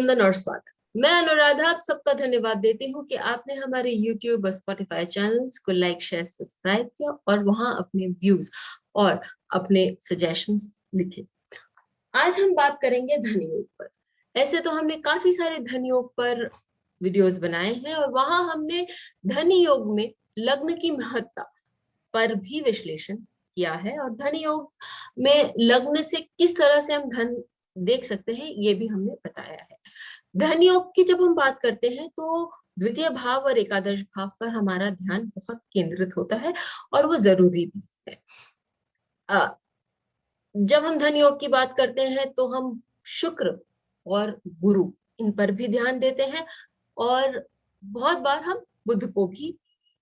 अभिनंदन और स्वागत। मैं अनुराधा आप सबका धन्यवाद देती हूँ कि आपने हमारे YouTube और Spotify चैनल्स को लाइक शेयर सब्सक्राइब किया और वहां अपने व्यूज और अपने सजेशंस लिखे। आज हम बात करेंगे धन योग पर। ऐसे तो हमने काफी सारे धन योग पर वीडियोस बनाए हैं और वहां हमने धन योग में लग्न की महत्ता पर भी विश्लेषण किया है और धन योग में लग्न से किस तरह से हम धन देख सकते हैं ये भी हमने बताया है। धन योग की जब हम बात करते हैं तो द्वितीय भाव और एकादश भाव पर हमारा ध्यान बहुत केंद्रित होता है और वो जरूरी भी है। जब हम धन योग की बात करते हैं तो हम शुक्र और गुरु इन पर भी ध्यान देते हैं और बहुत बार हम बुध को भी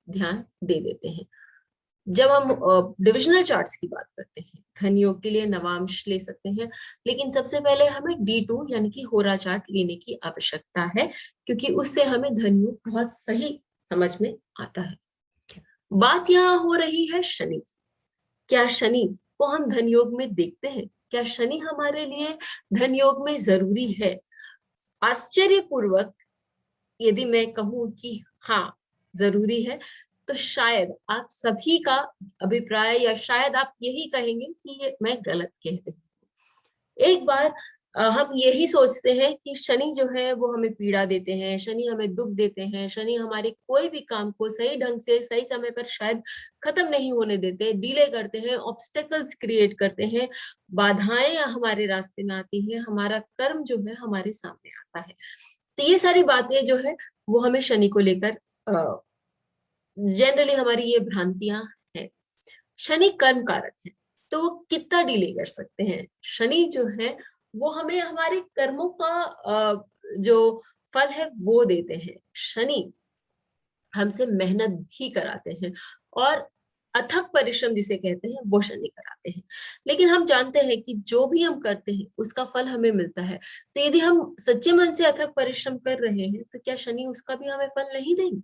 ध्यान दे देते हैं। जब हम डिविजनल चार्ट्स की बात करते हैं धन योग के लिए नवांश ले सकते हैं, लेकिन सबसे पहले हमें D2 यानी कि होरा चार्ट लेने की आवश्यकता है क्योंकि उससे हमें धन योग बहुत सही समझ में आता है। बात यहाँ हो रही है शनि। क्या शनि को हम धन योग में देखते हैं? क्या शनि हमारे लिए धन योग में जरूरी है? आश्चर्यपूर्वक यदि मैं कहूं कि हाँ जरूरी है तो शायद आप सभी का अभिप्राय या शायद आप यही कहेंगे कि ये मैं गलत कह रही हूँ। एक बार हम यही सोचते हैं कि शनि जो है वो हमें पीड़ा देते हैं, शनि हमें दुख देते हैं, शनि हमारे कोई भी काम को सही ढंग से सही समय पर शायद खत्म नहीं होने देते, डिले करते हैं, ऑब्स्टेकल्स क्रिएट करते हैं, बाधाएं हमारे रास्ते में आती हैं, हमारा कर्म जो है हमारे सामने आता है। तो ये सारी बातें जो है वो हमें शनि को लेकर जनरली हमारी ये भ्रांतियां हैं। शनि कर्म कारक है तो वो कितना डिले कर सकते हैं? शनि जो है वो हमें हमारे कर्मों का जो फल है वो देते हैं। शनि हमसे मेहनत भी कराते हैं और अथक परिश्रम जिसे कहते हैं वो शनि कराते हैं। लेकिन हम जानते हैं कि जो भी हम करते हैं उसका फल हमें मिलता है। तो यदि हम सच्चे मन से अथक परिश्रम कर रहे हैं तो क्या शनि उसका भी हमें फल नहीं देंगे?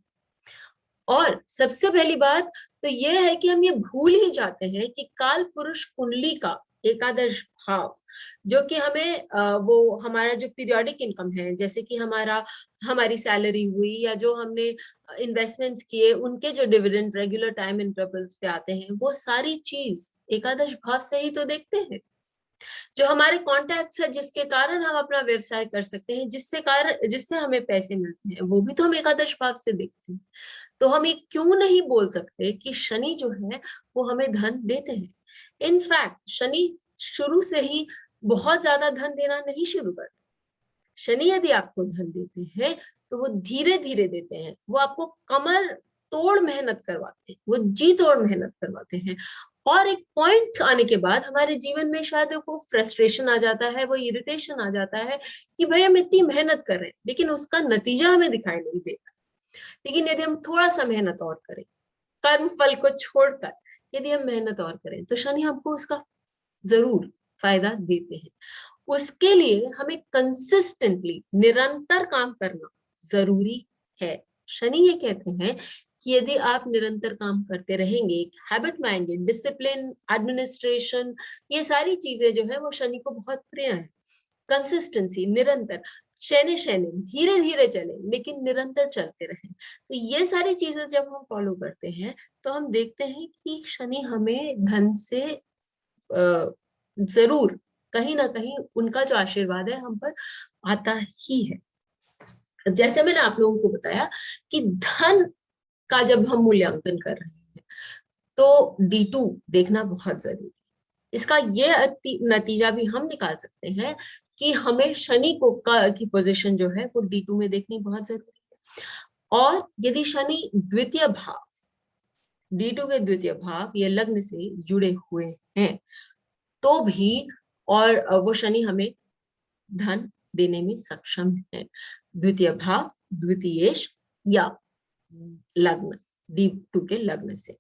और सबसे पहली बात तो ये है कि हम ये भूल ही जाते हैं कि काल पुरुष कुंडली का एकादश भाव जो कि हमें वो हमारा जो पीरियोडिक इनकम है, जैसे कि हमारी सैलरी हुई या जो हमने इन्वेस्टमेंट्स किए उनके जो डिविडेंड रेगुलर टाइम इंटरवल्स पे आते हैं, वो सारी चीज एकादश भाव से ही तो देखते हैं। जो हमारे कॉन्टैक्ट्स है जिसके कारण हम अपना व्यवसाय कर सकते हैं, जिससे हमें पैसे मिलते हैं, वो भी तो हम एकादश भाव से देखते हैं। तो हम ये क्यों नहीं बोल सकते कि शनि जो है वो हमें धन देते हैं? इनफैक्ट शनि शुरू से ही बहुत ज्यादा धन देना नहीं शुरू करते। शनि यदि आपको धन देते हैं तो वो धीरे धीरे देते हैं, वो आपको कमर तोड़ मेहनत करवाते हैं, वो जी तोड़ मेहनत करवाते हैं। और एक पॉइंट आने के बाद हमारे जीवन में शायद वो फ्रस्ट्रेशन आ जाता है, वो इरिटेशन आ जाता है कि भाई हम इतनी मेहनत कर रहे हैं लेकिन उसका नतीजा हमें दिखाई नहीं देता। लेकिन यदि हम थोड़ा सा मेहनत और करें, कर्म फल को छोड़कर यदि हम मेहनत और करें तो शनि हमको उसका जरूर फायदा देते हैं। उसके लिए हमें कंसिस्टेंटली निरंतर काम करना जरूरी है। शनि ये कहते हैं कि यदि आप निरंतर काम करते रहेंगे, हैबिट में आएंगे, डिसिप्लिन, एडमिनिस्ट्रेशन, ये सारी चीजें जो है वो शनि को बहुत प्रिय है। कंसिस्टेंसी, निरंतर, शैने शैने, धीरे धीरे चले लेकिन निरंतर चलते रहे। तो ये सारी चीजें जब हम फॉलो करते हैं तो हम देखते हैं कि शनि हमें धन से जरूर कहीं ना कहीं उनका जो आशीर्वाद है हम पर आता ही है। जैसे मैंने आप लोगों को बताया कि धन का जब हम मूल्यांकन कर रहे हैं तो D2 देखना बहुत जरूरी है। इसका ये नतीजा भी हम निकाल सकते हैं कि हमें शनि की पोजीशन जो है वो D2 में देखनी बहुत जरूरी है। और यदि शनि द्वितीय भाव, D2 के द्वितीय भाव ये लग्न से जुड़े हुए हैं तो भी और वो शनि हमें धन देने में सक्षम है। द्वितीय भाव, द्वितीयेश या लग्न, D2 के लग्न से।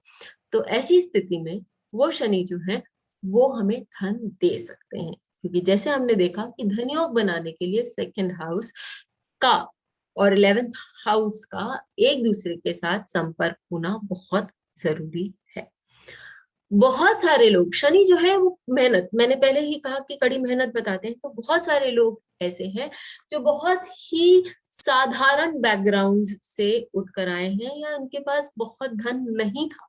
तो ऐसी स्थिति में वो शनि जो है वो हमें धन दे सकते हैं क्योंकि जैसे हमने देखा कि धन योग बनाने के लिए सेकंड हाउस का और 11th हाउस का एक दूसरे के साथ संपर्क होना बहुत जरूरी है। बहुत सारे लोग, शनि जो है वो मेहनत, मैंने पहले ही कहा कि कड़ी मेहनत बताते हैं, तो बहुत सारे लोग ऐसे हैं जो बहुत ही साधारण बैकग्राउंड से उठकर आए हैं, या उनके पास बहुत धन नहीं था,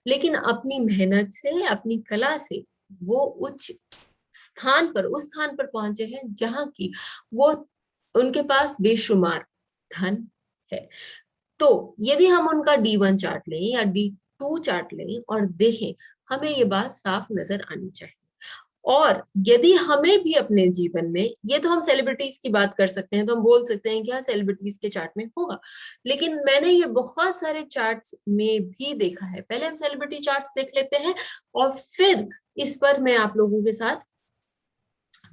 लेकिन अपनी मेहनत से, अपनी कला से वो उच्च स्थान पर, उस स्थान पर पहुंचे हैं जहां की वो, उनके पास बेशुमार धन है। तो यदि हम उनका D1 चार्ट लें या D2 चार्ट लें और देखें, हमें ये बात साफ नजर आनी चाहिए। और यदि हमें भी अपने जीवन में, ये तो हम सेलिब्रिटीज की बात कर सकते हैं, तो हम बोल सकते हैं कि हाँ सेलिब्रिटीज के चार्ट में होगा, लेकिन मैंने ये बहुत सारे चार्ट्स में भी देखा है। पहले हम सेलिब्रिटी चार्ट्स देख लेते हैं और फिर इस पर मैं आप लोगों के साथ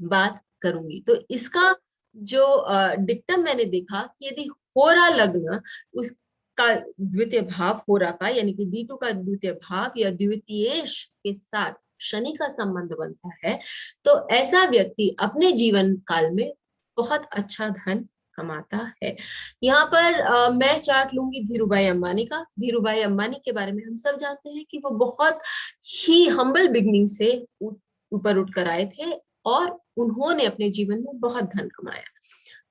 बात करूंगी। तो इसका जो डिक्टम मैंने देखा कि यदि होरा लग्न, उसका द्वितीय भाव होरा का, यानी कि D2 का द्वितीय भाव या द्वितीयेश के साथ शनि का संबंध बनता है, तो ऐसा व्यक्ति अपने जीवन काल में बहुत अच्छा धन कमाता है। यहाँ पर मैं चार्ट लूंगी धीरूभाई अंबानी का। धीरूभाई अंबानी के बारे में हम सब जानते हैं कि वो बहुत ही हम्बल बिगनिंग से ऊपर उठकर आए थे और उन्होंने अपने जीवन में बहुत धन कमाया।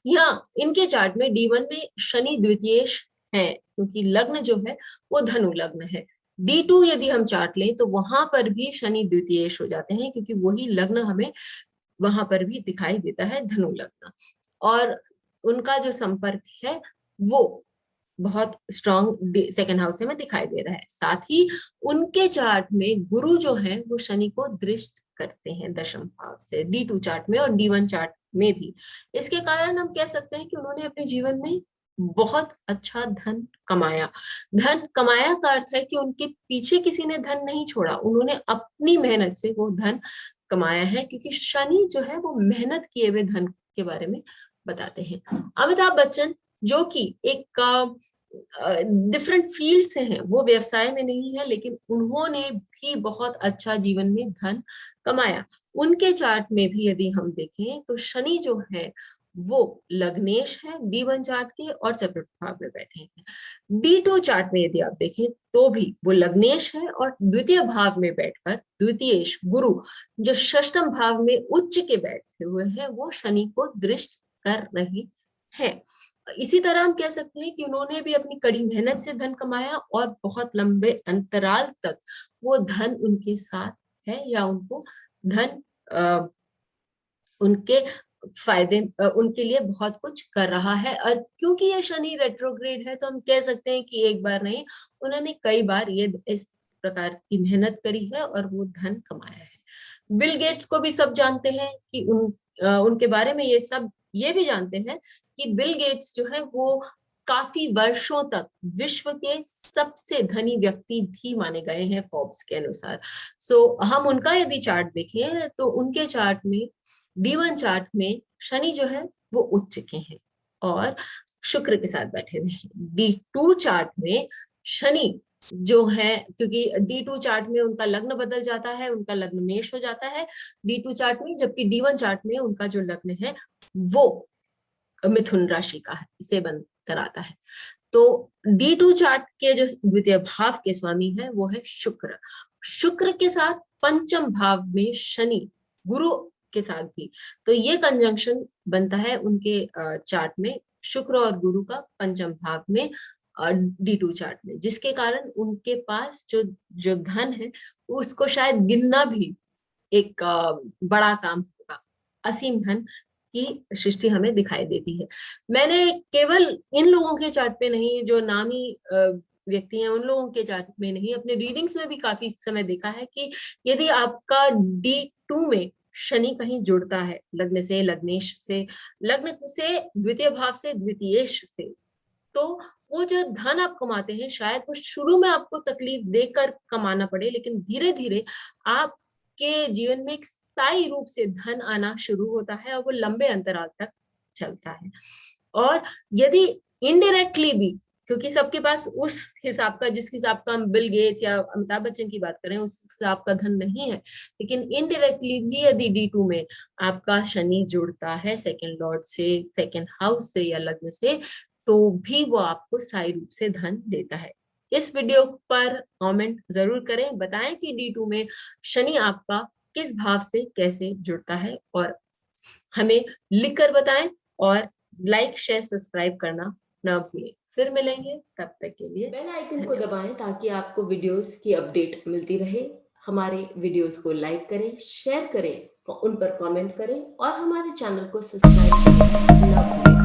यहाँ इनके चार्ट में D1 में शनि द्वितीयेश है, क्योंकि लग्न जो है वो धनु लग्न है। D2 यदि हम चार्ट लें तो वहां पर भी शनि द्वितीयेश हो जाते हैं, क्योंकि वही लग्न हमें वहां पर भी दिखाई देता है, धनु लग्न। और उनका जो संपर्क है वो बहुत स्ट्रॉन्ग सेकंड हाउस में दिखाई दे रहा है। साथ ही उनके चार्ट में गुरु जो है वो शनि को दृष्ट करते हैं दशम भाव से, D2 चार्ट में और D1 चार्ट में भी। इसके कारण हम कह सकते हैं कि उन्होंने अपने जीवन में बहुत अच्छा धन कमाया। धन कमाया का अर्थ है कि उनके पीछे किसी ने धन नहीं छोड़ा, उन्होंने अपनी मेहनत से वो धन कमाया है, क्योंकि शनि जो है वो मेहनत किए हुए धन के बारे में बताते हैं। अमिताभ बच्चन जो कि एक डिफरेंट फील्ड से हैं, वो व्यवसाय में नहीं है, लेकिन उन्होंने भी बहुत अच्छा जीवन में धन कमाया। उनके चार्ट में भी यदि हम देखें तो शनि जो है वो लग्नेश है D1 चार्ट के और चतुर्थ भाव में बैठे हैं। D2 चार्ट में यदि आप देखें तो भी वो लग्नेश है और द्वितीय भाव में बैठकर द्वितीयेश गुरु जो षष्टम भाव में उच्च के बैठे हुए हैं वो शनि को दृष्ट कर रहे हैं। इसी तरह हम कह सकते हैं कि उन्होंने भी अपनी कड़ी मेहनत से धन कमाया और बहुत लंबे अंतराल तक वो धन उनके साथ है, या उनको धन उनके फायदे, उनके लिए बहुत कुछ कर रहा है। और क्योंकि ये शनि रेट्रोग्रेड है तो हम कह सकते हैं कि एक बार नहीं, उन्होंने कई बार ये इस प्रकार की मेहनत करी है और वो धन कमाया है। बिल गेट्स को भी सब जानते हैं कि उनके बारे में ये सब ये भी जानते हैं कि बिल गेट्स जो है वो काफी वर्षों तक विश्व के सबसे धनी व्यक्ति भी माने गए हैं फोर्ब्स के अनुसार। हम उनका यदि चार्ट देखें तो उनके चार्ट में D1 चार्ट में शनि जो है वो उच्च के हैं और शुक्र के साथ बैठे हुए हैं। D2 चार्ट में शनि जो है, क्योंकि D2 चार्ट में उनका लग्न बदल जाता है, उनका लग्न मेष हो जाता है D2 चार्ट में, जबकि D1 चार्ट में उनका जो लग्न है वो मिथुन राशि का है, इसे बंद कराता है। तो D2 चार्ट के जो द्वितीय भाव के स्वामी है वो है शुक्र। शुक्र के साथ पंचम भाव में शनि, गुरु के साथ भी, तो ये कंजंक्शन बनता है उनके चार्ट में, शुक्र और गुरु का पंचम भाव में D2 चार्ट में, जिसके कारण उनके पास जो जो धन है उसको शायद गिनना भी एक बड़ा काम होगा। असीम धन की सृष्टि हमें दिखाई देती है। मैंने केवल इन लोगों के चार्ट पे नहीं, जो नामी व्यक्ति हैं उन लोगों के चार्ट में नहीं, अपने रीडिंग्स में भी काफी समय देखा है कि यदि आपका D2 में शनि कहीं जुड़ता है लग्न से, लग्नेश से, लग्न से द्वितीय भाव से, द्वितीयेश से, तो वो जो धन आप कमाते हैं शायद वो शुरू में आपको तकलीफ देकर कमाना पड़े, लेकिन धीरे धीरे आपके जीवन में एक स्थायी रूप से धन आना शुरू होता है और वो लंबे अंतराल तक चलता है। और यदि इनडायरेक्टली भी, क्योंकि सबके पास उस हिसाब का, जिस हिसाब का हम बिल गेट्स या अमिताभ बच्चन की बात करें उस हिसाब का धन नहीं है, लेकिन इनडायरेक्टली भी यदि D2 में आपका शनि जुड़ता है सेकंड लॉर्ड से, सेकंड हाउस से या लग्न से, तो भी वो आपको स्थायी रूप से धन देता है। इस वीडियो पर कमेंट जरूर करें, बताएं कि D2 में शनि आपका किस भाव से कैसे जुड़ता है, और हमें लिखकर बताएं। और लाइक शेयर सब्सक्राइब करना ना भूलें। फिर मिलेंगे, तब तक के लिए बेल आइकन को दबाएं ताकि आपको वीडियोस की अपडेट मिलती रहे। हमारे वीडियोस को लाइक करें, शेयर करें, उन पर कमेंट करें और हमारे चैनल को सब्सक्राइब करना ना भूलें।